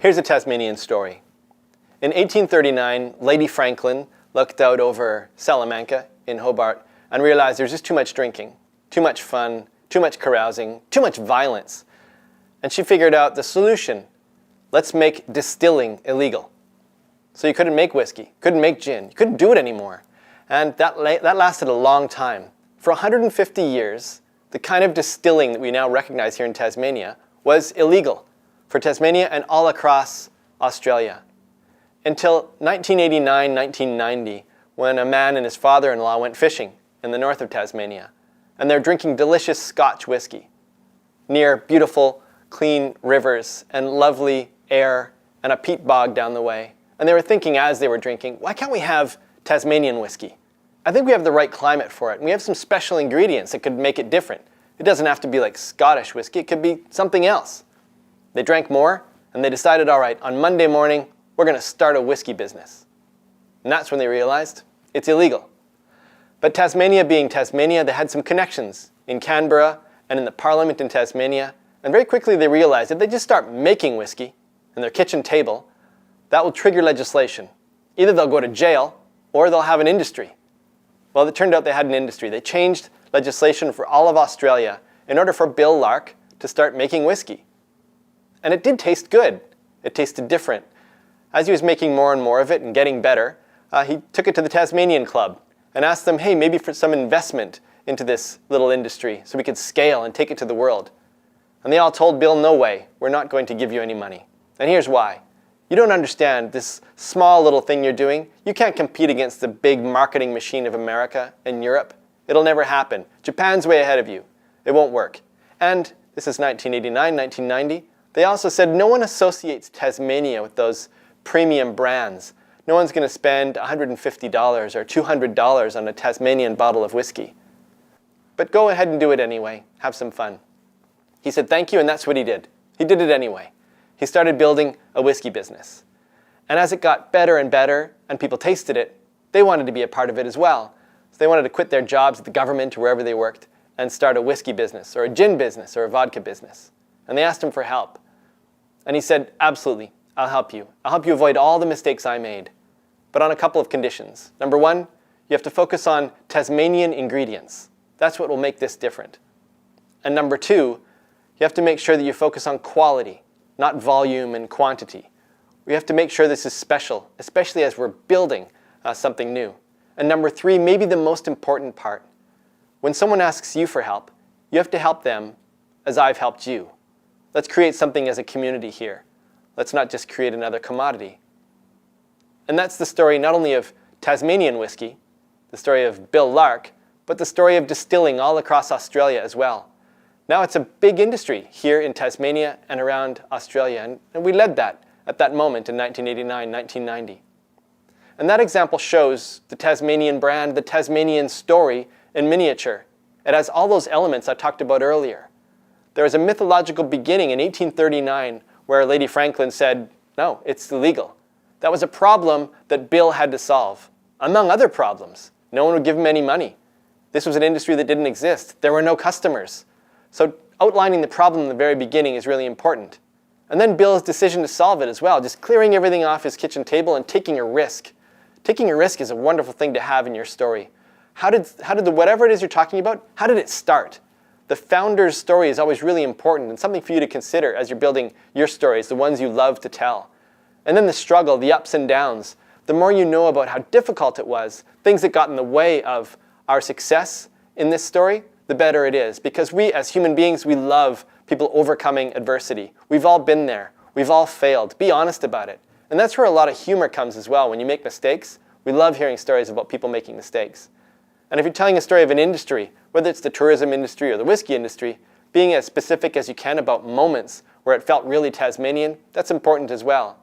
Here's a Tasmanian story. In 1839, Lady Franklin looked out over Salamanca in Hobart and realized there's just too much drinking, too much fun, too much carousing, too much violence. And she figured out the solution. Let's make distilling illegal. So you couldn't make whiskey, couldn't make gin, you couldn't do it anymore. And that lasted a long time. For 150 years, the kind of distilling that we now recognize here in Tasmania was illegal for Tasmania and all across Australia. Until 1989, 1990, when a man and his father-in-law went fishing in the north of Tasmania. And they're drinking delicious Scotch whiskey near beautiful, clean rivers and lovely air and a peat bog down the way. And they were thinking as they were drinking, why can't we have Tasmanian whiskey? I think we have the right climate for it, and we have some special ingredients that could make it different. It doesn't have to be like Scottish whiskey, it could be something else. They drank more, and they decided, all right, on Monday morning, we're going to start a whiskey business. And that's when they realized it's illegal. But Tasmania being Tasmania, they had some connections in Canberra and in the Parliament in Tasmania, and very quickly they realized if they just start making whiskey in their kitchen table, that will trigger legislation. Either they'll go to jail, or they'll have an industry. Well, it turned out they had an industry. They changed legislation for all of Australia in order for Bill Lark to start making whiskey. And it did taste good. It tasted different. As he was making more and more of it and getting better, he took it to the Tasmanian Club and asked them, hey, maybe for some investment into this little industry so we could scale and take it to the world. And they all told Bill, no way, we're not going to give you any money. And here's why. You don't understand this small little thing you're doing. You can't compete against the big marketing machine of America and Europe. It'll never happen. Japan's way ahead of you. It won't work. And this is 1989, 1990. They also said no one associates Tasmania with those premium brands. No one's going to spend $150 or $200 on a Tasmanian bottle of whiskey. But go ahead and do it anyway. Have some fun. He said thank you, and that's what he did. He did it anyway. He started building a whiskey business. And as it got better and better, and people tasted it, they wanted to be a part of it as well. So they wanted to quit their jobs at the government or wherever they worked and start a whiskey business or a gin business or a vodka business. And they asked him for help. And he said, absolutely, I'll help you. I'll help you avoid all the mistakes I made, but on a couple of conditions. Number one, you have to focus on Tasmanian ingredients. That's what will make this different. And number two, you have to make sure that you focus on quality, not volume and quantity. We have to make sure this is special, especially as we're building something new. And number three, maybe the most important part. When someone asks you for help, you have to help them as I've helped you. Let's create something as a community here. Let's not just create another commodity. And that's the story not only of Tasmanian whiskey, the story of Bill Lark, but the story of distilling all across Australia as well. Now it's a big industry here in Tasmania and around Australia, and we led that at that moment in 1989, 1990. And that example shows the Tasmanian brand, the Tasmanian story in miniature. It has all those elements I talked about earlier. There was a mythological beginning in 1839 where Lady Franklin said, no, it's illegal. That was a problem that Bill had to solve, among other problems. No one would give him any money. This was an industry that didn't exist. There were no customers. So outlining the problem in the very beginning is really important. And then Bill's decision to solve it as well, just clearing everything off his kitchen table and taking a risk. Taking a risk is a wonderful thing to have in your story. How did whatever it is you're talking about, how did it start? The founder's story is always really important and something for you to consider as you're building your stories, the ones you love to tell. And then the struggle, the ups and downs. The more you know about how difficult it was, things that got in the way of our success in this story, the better it is. Because we, as human beings, we love people overcoming adversity. We've all been there. We've all failed. Be honest about it. And that's where a lot of humor comes as well. When you make mistakes, we love hearing stories about people making mistakes. And if you're telling a story of an industry, whether it's the tourism industry or the whiskey industry, being as specific as you can about moments where it felt really Tasmanian, that's important as well.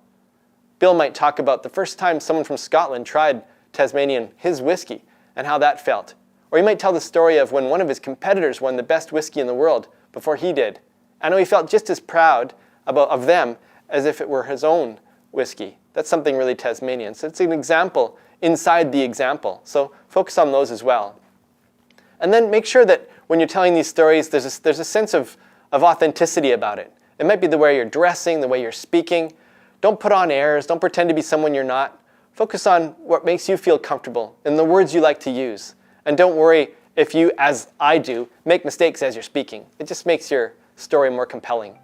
Bill might talk about the first time someone from Scotland tried Tasmanian, his whiskey, and how that felt. Or he might tell the story of when one of his competitors won the best whiskey in the world before he did. I know he felt just as proud of them as if it were his own whiskey. That's something really Tasmanian. So it's an example inside the example. So focus on those as well. And then make sure that when you're telling these stories, there's a sense of authenticity about it. It might be the way you're dressing, the way you're speaking. Don't put on airs. Don't pretend to be someone you're not. Focus on what makes you feel comfortable and the words you like to use. And don't worry if you, as I do, make mistakes as you're speaking. It just makes your story more compelling.